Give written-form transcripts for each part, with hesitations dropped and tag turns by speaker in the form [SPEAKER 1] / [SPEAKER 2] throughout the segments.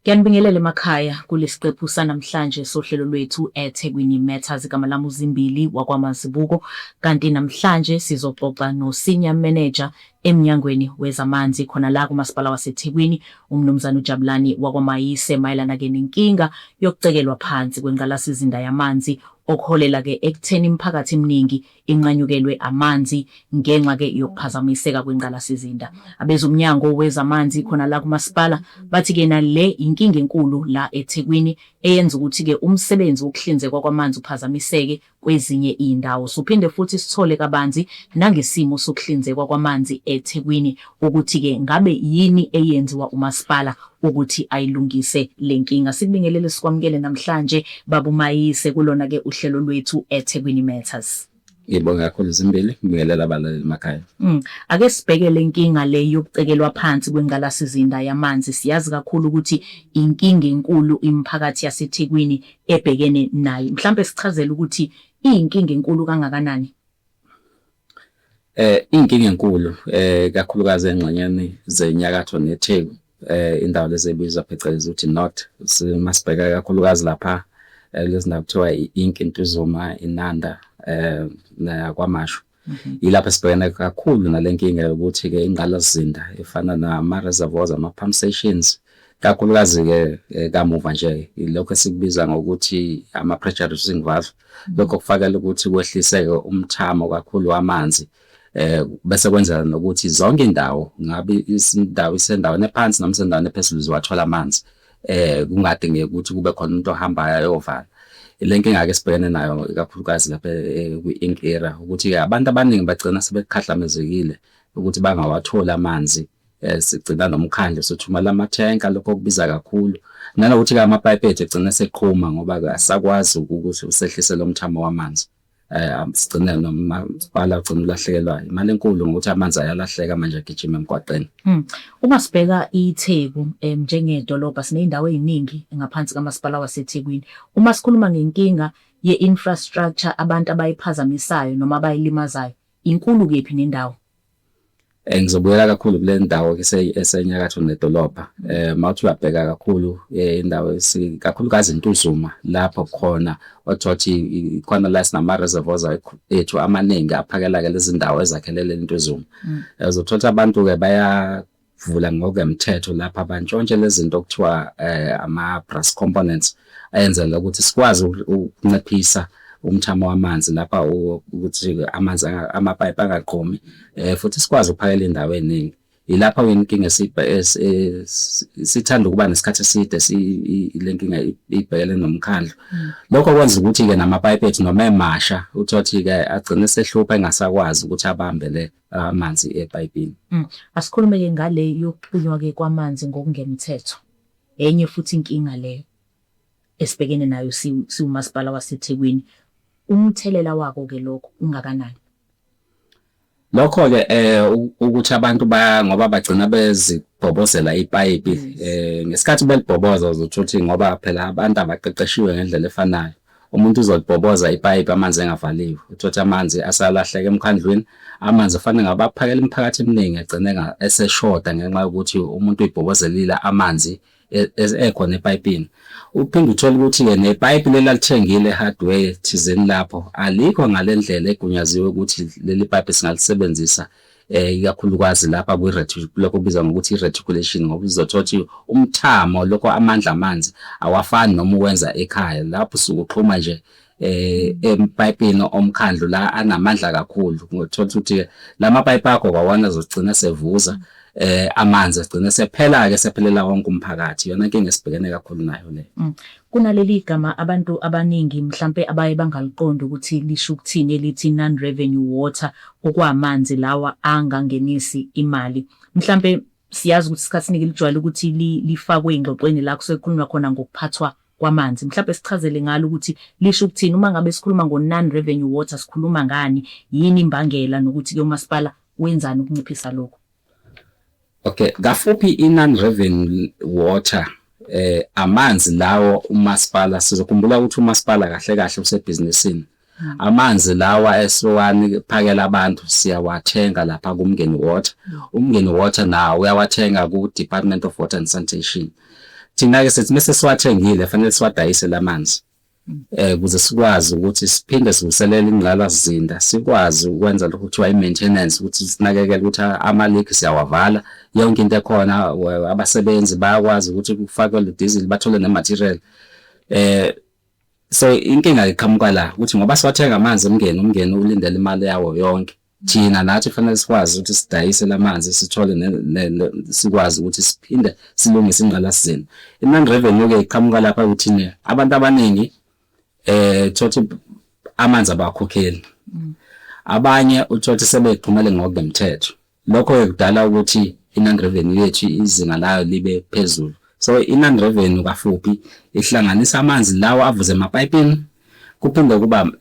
[SPEAKER 1] Ngiyanibingelela emakhaya kulesiqephu sanamhlanje sohlelo lwethu eThekwini Matters. Igama lami uZimbili wakwaMazibuko, kanti namhlanje sizoxoxa no-Senior Manager emnyangweni wezamanzi khona la kumasipala waseThekwini, umnumzane uJabulani wakwaMayise, mayelana-ke nenkinga yokucekelwa phansi kwengqalasizinda yamanzi okuholela-ke ekutheni imiphakathi eminingi inqanyukelwe amanzi ngenxa-ke yokuphazamiseka kwengqalasizinda. Abezomnyango wezamanzi khona la kumasipala bathi-ke nale inkinga enkulu la eThekwini eyenza ukuthi-ke umsebenzi wokuhlinzekwa kwamanzi uphazamiseke kwezinye iy'ndawo. Sophinde futhi sithole kabanzi nangesimo sokuhlinzekwa kwamanzi eThekwini ukuthi-ke ngabe yini eyenziwa umasipala ukuthi ayilungise le nkinga. Sikubingelele sikwamukele namhlanje Baba uMayise kulona-ke uhlelo lwethu eThekwini Matters.
[SPEAKER 2] Ngibonga kakhulu Zimbili, ngibingelela abalali emakhaya.
[SPEAKER 1] Ake sibheke le nkinga le yokucekelwa phansi kwengqalasizinda yamanzi. Siyazi kakhulu ukuthi inkinga enkulu imiphakathi yaseThekwini ebhekene nayo. Mhlambe sichazele ukuthi iyinkinga enkulu kangakanani?
[SPEAKER 2] Inkinga enkulu kakhulukazi engxenyeni zenyakatho neTheku, indawo lezi ebizwa phecelezi ukuthi North. Masibheka kakhulukazi lapha lezi ndawo kuthiwa iNkintuzuma, iNanda, nakwaMashu. Yilapho sibhekene kakhulu nale nkinga yokuthi-ke ingqalasizinda efana nama-reservoirs, ama-pump stations, kakhulukazi-ke kamuva nje ilokho esikubiza ngokuthi ama-pressure reducing valve, lokho kufakela ukuthi kwehliseke umthamo kakhulu wamanzi. Bese kwenzeka nokuthi zonke indawo, ngabe isindawo isendaweni ephansi noma isendaweni ephezulu ziwathola amanzi, kungadingeki ukuthi kube khona umuntu ohambayo ayovala. Ile nkinga-ke sibhekene nayo kakhulukazi lapha kwi-Ink Area, ukuthi-ke abantu abaningi bagcina sebekhahlamezekile ukuthi bangawatholi amanzi. Sigcina nomkhandlo sothumela amathenka, lokho kubiza kakhulu, nanokuthi-ke amapayipi ethu egcina seqhuma ngoba asakwazi ukuthi usehlise lo mthamo wamanzi. Sigcine nomasipala ugcina ulahlekelwa imali enkulu ngokuthi amanzi ayalahleka manje agijima emgwaqeni.
[SPEAKER 1] Uma sibheka iTheku njengedolobha, siney'ndawo ey'ningi ngaphansi kamasipala waseThekwini. Uma sikhuluma ngenkinga ye-infrastructure abantu abayiphazamisayo noma abayilimazayo, inkulu kephi nendawo?
[SPEAKER 2] Ngizobuyela kakhulu kule ndawo esenyakatho nedolobha. Mawuthi uyabheka kakhulu indawo kakhulukazi iNtuzuma, lapho khona othothi khona la sinama-reservoirs ethu amaningi aphakela-ke lezi ndawo ezakhelele iNtuzuma. Uzothola abantu-ke bayavula ngokwemthetho lapha bantshontshe lezi zinto okuthiwa ama-brass components, ayenzela ukuthi sikwazi ukunciphisa umthamo wamanzi lapha ukuthi amanzi amapayipi angaqhumi, futhi sikwazi ukuphakela indawo eningi. Yilapha inkinga sithanda ukuba nesikhathi eside le nkinga ibhekele nomkhandlo. Lokho kwenza ukuthi-ke namapayipi ethu noma emasha uthothi-ke agcine sehlupha engasakwazi ukuthi abambele amanzi epayipini.
[SPEAKER 1] Asikhulume-ke ngale yokuxunywa-ke kwamanzi ngokungemthetho. Enye futhi inkinga leyo esibhekene nayo siwumasipala waseThekwini. Umthelela wako-ke lokho ungakanani?
[SPEAKER 2] Lokho-ke ukuthi abantu ngoba bagcina bezibhobozela ipayipi, ngesikhathi belibhoboza uzothola ukuthi ngoba phela abantu abaqeqeshiwe ngendlela efanayo, umuntu uzolibhoboza ipayipi amanzi engavaliwe, uthola amanzi asalahleka emkhandlweni. Amanzi afanele ngabe aphakela imiphakathi eminingi agcine eseshoda ngenxa yokuthi umuntu uyibhobozelile amanzi ekhona epayipini. Uphinde uthole ukuthi-ke nepayipi leli alithengile hardware thizeni lapho alikho ngale ndlela egunyaziwe ukuthi leli payipi singalisebenzisa, ikakhulukazi lapha lokho kubizwa ngokuthi i-reticulation, ngoba uzothola ukuthi umthamo lokho amandla amanzi awafani noma uwenza ekhaya. Lapho sukuxhuma nje empayipini omkhandlu la anamandla kakhulu, ngothola ukuthi lamapayipi akho kwawona azogcina sevuza amanzi agcine sephela-ke sephelela wonke umphakathi. Yona inkinga esibhekene kakhulu nayo le.
[SPEAKER 1] Kunaleli gama abantu abaningi mhlampe abaye bangaliqondi ukuthi lisho ukuthini elithi non-revenue water, okwamanzi lawa angangenisi imali. Mhlampe siyazi ukuthi isikhathi lijwayele ukuthi lifakwe ingxoxweni la kusekhulunywa khona ngokuphathwa kwamanzi. Mhlampe sichazele ngalo ukuthi lisho ukuthini uma ngabe sikhuluma ngo-non-revenue water, sikhuluma ngani, yini imbangela, nokuthi-ke umasipala wenzani ukunciphisa lokho?
[SPEAKER 2] Okay, ngafuphi i-non-revenue water amanzi lawo umasipala, sizokhumbula ukuthi umasipala kahle kahle usebhizinisini. Amanzi lawa esiwani phakela abantu siyawathenga lapha kuMngeni Water. uMngeni Water nawo uyawathenga ku Department of Water and Sanitation. thina-ke sithi mase siwathengile fanele siwadayise lamanzi ukuze sikwazi ukuthi siphinde sivuselele ingqalasizinda, sikwazi ukwenza lokho kuthiwa i-maintenance, ukuthi sinakekele ukuthi ama-leak siyawavala, yonke into ekhona, abasebenzi bayakwazi ukuthi kufakelwe diesel bathole ne-material. So inkinga iqhamuka la ukuthi ngoba siwathenga amanzi umngeni ulindele imali yawo yonke, thina nathi fanele sikwazi ukuthi sidayise lamanzi sithole sikwazi ukuthi siphinde silungise ingqalasizinda. I-non-revenue-ke iqhamuka lapha ukuthi abantu abaningi thothi amanzi abakhokheli, abanye uthothi sebeqhumele ngokungemthetho, lokho kudala ukuthi i-non-revenue yethu izinga layo libe phezulu. So i-non-revenue kafuphi ihlanganisa amanzi lawo avuze emapayipini, kuphinde kuba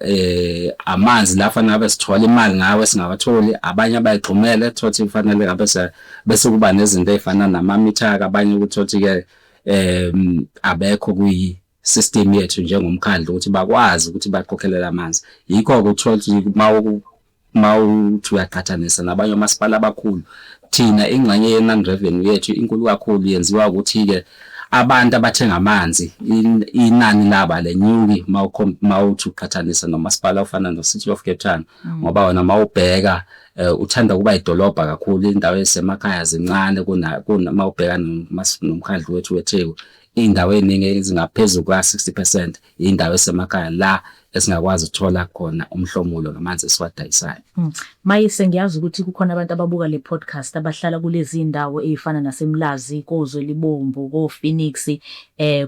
[SPEAKER 2] amanzi la fanele ngabe sithola imali ngawe singawatholi, abanye abayixhumele thothi kufanele ngabe bese kuba nezinto ezifana nama-meter, abanye ukuthothi-ke abekho system yethu njengomkhandlu ukuthi bakwazi ukuthi baqokelele amanzi. Yikho-ke uthola ukuthi mawuthi uyaqhathanisa nabanye omasipala abakhulu, thina ingxenye ye-non-revenue yethu inkulu kakhulu yenziwa ukuthi-ke abantu abathenga amanzi inani laba lenyuki mawuthi uqhathanisa nomasipala ofana no-City of Cape Town, ngoba wona mawubheka uthanda kuba idolobha kakhulu, indawo ezisemakhaya zincane mawubheka nomkhandlu wethu weTheku. Indawo eningi ezingaphezulu kwa-60% indawo esemakhaya la esingakwazi ukuthola khona umhlomulo ngamanzi esiwadayisayo.
[SPEAKER 1] Mayise, ngiyazi ukuthi kukhona abantu ababuka le podcast abahlala kulezi indawo ezifana naseMlazi, koZwelibomvu, koPhoenix,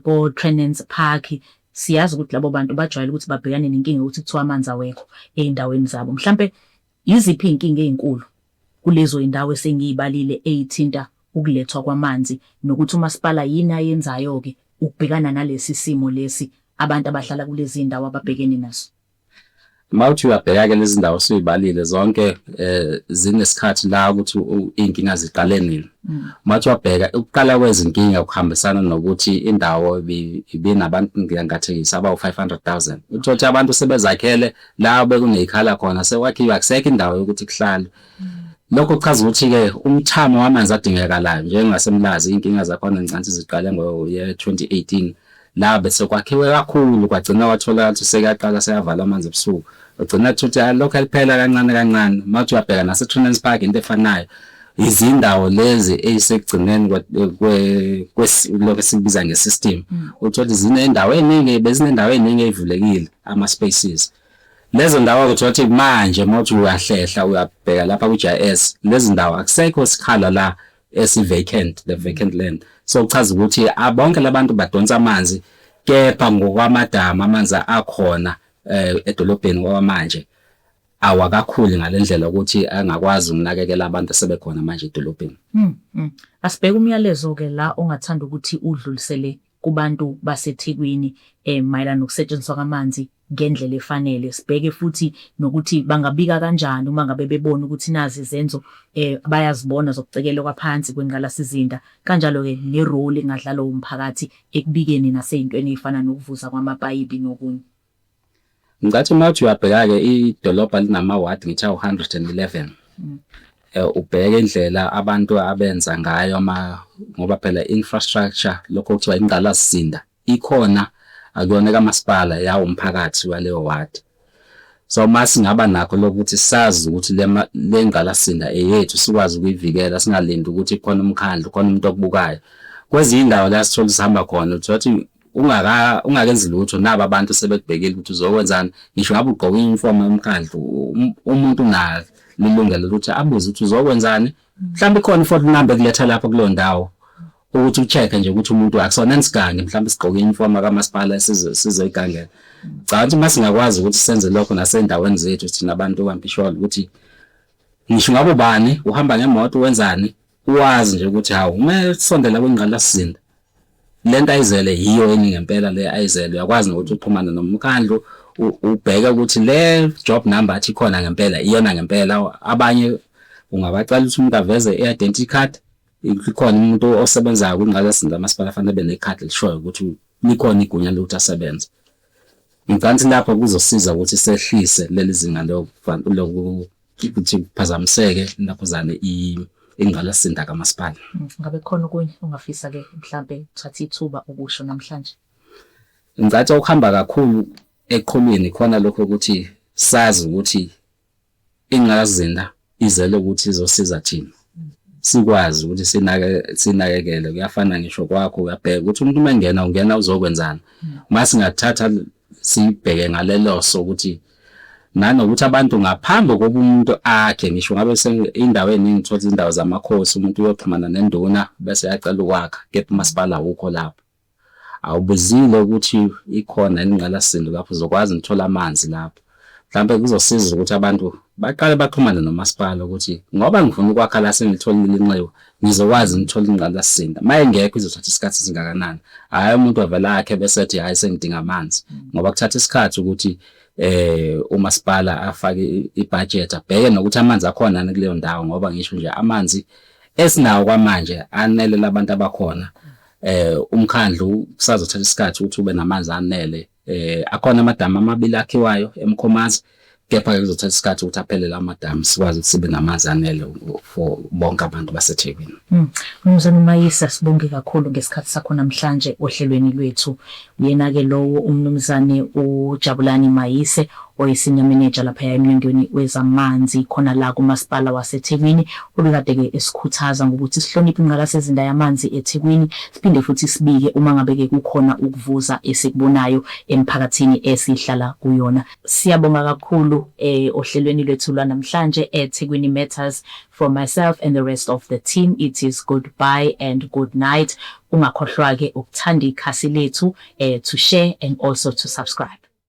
[SPEAKER 1] ko-Trenents Park. Siyazi ukuthi labo bantu bajwayele ukuthi babhekane nenkinga ukuthi kuthiwa amanzi awekho ey'ndaweni zabo. Mhlampe yiziphi iy'nkinga ey'nkulu kulezo indawo esengiyibalile ey'thinta ukulethwa kwamanzi, nokuthi umasipala yini ayenzayo-ke ukubhekana nalesi simo lesi abantu abahlala kulezi indawo ababhekene naso?
[SPEAKER 2] Mawuthi uyabheka-ke lezi ndawo siyibalile zonke zinesikhathi la ukuthi iy'nkinga ziqale nini. Mawuthi wabheka ukuqala kwezinkinga kuhambisana nokuthi indawo ibinabantu ngiyangathekisa abawu-500,000. Uthothi abantu sebezakhele la bekuney'khala khona sekwakhiwe akusekho indawo yokuthi kuhlale. Lokho kuchaza ukuthi-ke umthamo wamanzi adingekalayo njengaseMlazi iy'nkinga zakhona ngicansi ziqale ngo-2018 la bese kwakhiwe kakhulu kwagcina kwatholakala ukuthi sekuyaqala seyavala amanzi ebusuku, ugcina ukuthi lokho eliphela kancane kancane. Mawuthi uyabheka nase-Trenents Park into efanayo, izindawo lezi eyisekugcineni lokho esikubiza nge-system, uthothi zinendawo eningi, bezinendawo eningi ey'vulekile ama-spaces. Lezo ndawo uthothi manje mawuthi uyahlehla uyabheka lapha ku-GIS, lezi ndawo akusekho isikhala la esi-vacant, the vacant land. So uchaza ukuthi bonke labantu badonsa amanzi, kepha ngokwamadama amanzi akhona edolobheni kwamanje awakakhuli ngalendlela ukuthi angakwazi ukunakekela abantu asebekhona manje edolobheni.
[SPEAKER 1] Asibheke umyalezo-ke la ongathanda ukuthi udlulisele kubantu baseThekwini mayelana nokusetshenziswa kwamanzi ngendlela efanele. Sibheke futhi nokuthi bangabika kanjani uma ngabe bebona ukuthi nazi izenzo bayazibona zokucekelwa kwaphansi kwengqalasizinda, kanjalo-ke ne-role engadlalwa umphakathi ekubikeni nasey'ntweni ey'fana nokuvuza kwamapayipi nokunye.
[SPEAKER 2] Ngicathi mawuthi uyabheka-ke idolobha linama-ward ngithi awu-111. Ubheke indlela abantu abenza ngayo ngoba phela infrastructure lokho kuthiwa ingqalasizinda ikhona, akuyona kamasipala yawo umphakathi waleyo ward. So masingaba nakho lokuthi sazi ukuthi le ngqalasizinda eyethu sikwazi ukuyivikela, singalindi ukuthi khona umkhandlu khona umuntu okubukayo. Kwezinye indawo la sithola sihamba khona uthothi ungakenzi lutho, nabo abantu sebekubhekile ukuthi uzokwenzani, ngisho ngabe ugqoke i-uniform yomkhandlu umuntu unalo lilungelo ukuthi abuze ukuthi uzokwenzani. Mhlawumbe khona i-phone number kuletha lapho kuleyo ndawo ukuthi ucheck nje ukuthi umuntu akusona nisigange, mhlawumbe sigqoke i-uniform kamasipala sizoyigangela. Cha ukuthi masingakwazi ukuthi senze lokho nasendaweni zethu thina abantu bambisholo ukuthi ngisho ngabe ubani uhamba ngemoto wenzani, uwazi nje ukuthi hawu uma sondela kwingqalasizinda lento ayizele yiyo eningi ngempela le ayizele. Uyakwazi nokuthi uxhumane nomkhandlu ubheke ukuthi le job number athi khona ngempela iyona ngempela. Abanye ungabacela ukuthi umuntu aveze i-identity card, ikhona umuntu osebenzayo kwingqalasizinda amasipala fanele benecard elishoyo ukuthi likhona igunya lokuthi asebenze. Ngicansi lapho kuzosiza ukuthi sehlise leli zinga lokuthi kuphazamiseke lapho zane ingqalasizinda kamasipala.
[SPEAKER 1] Ngabe khona okunye ungafisa ke mhlambe uthatha ithuba ukusho namhlanje?
[SPEAKER 2] Ngicathi ukuhamba kakhulu eqhulwini khona lokho ukuthi sazi ukuthi ingqalasizinda izele ukuthi izosiza thina. Sikwazi ukuthi sinakekele. Kuyafana ngisho kwakho uyabheka ukuthi umuntu mangena ungena uzokwenzana. Mase ngathatha sibheke ngaleloso ukuthi nanokuthi abantu ngaphambi kokuba umuntu akhe ngisho ngabe indaweni ngithola indawo zamakhosi umuntu uyoxhumana nenduna bese yacela ukwakha kepha umasipala ukho lapho. Awubuzile ukuthi ikhona ingqalasizinda lapho uzokwazi ukuthola amanzi lapho. Mhlambe kuzosiza ukuthi abantu baqale baxhumane nomasipala ukuthi ngoba ngifuna ukwakha la sengitholile inxiwa ngizokwazi ngithola ingqalasizinda. Maye ngekho izothatha isikhathi singakanani. Hayi umuntu avela yakhe bese ethi hayi sengidinga amanzi. Ngoba kuthatha isikhathi ukuthi umasipala afake ibudget abheke nokuthi amanzi akhona kuleyo ndawo ngoba ngisho nje amanzi esinawo kwamanje anele labantu abakhona. Umkhandlu kusazothatha isikhathi ukuthi ube namanzi anele. Akhona amadamu amabili akhiwayo eMkhomazi kepha kuzothatha isikhathi ukuthi aphelele amadamu sikwazi ukuthi sibe namanzi anele for bonke abantu baseThekwini.
[SPEAKER 1] Mnumzane Mayisa, sibonge kakhulu ngesikhathi sakho namhlanje ohlelweni lwethu. Uyena ke lowo umnumzane uJabulani Mayise oyisenior manager lapha emnyangweni wezamanzi khona la kumasipala waseThekwini, obekade ke esikhuthaza ngokuthi sihloniphe ingqalasizinda yamanzi eThekwini, siphinde futhi sibike uma ngabe ke kukhona ukuvuza esikubonayo emphakathini esihlala kuyona. Siyabonga kakhulu ohlelweni lwethu lwanamhlanje eThekwini Matters. From myself and the rest of the team, it is goodbye and good night. Ungakhohlwa ke ukuthanda ikhasi lethu, to share and also to subscribe.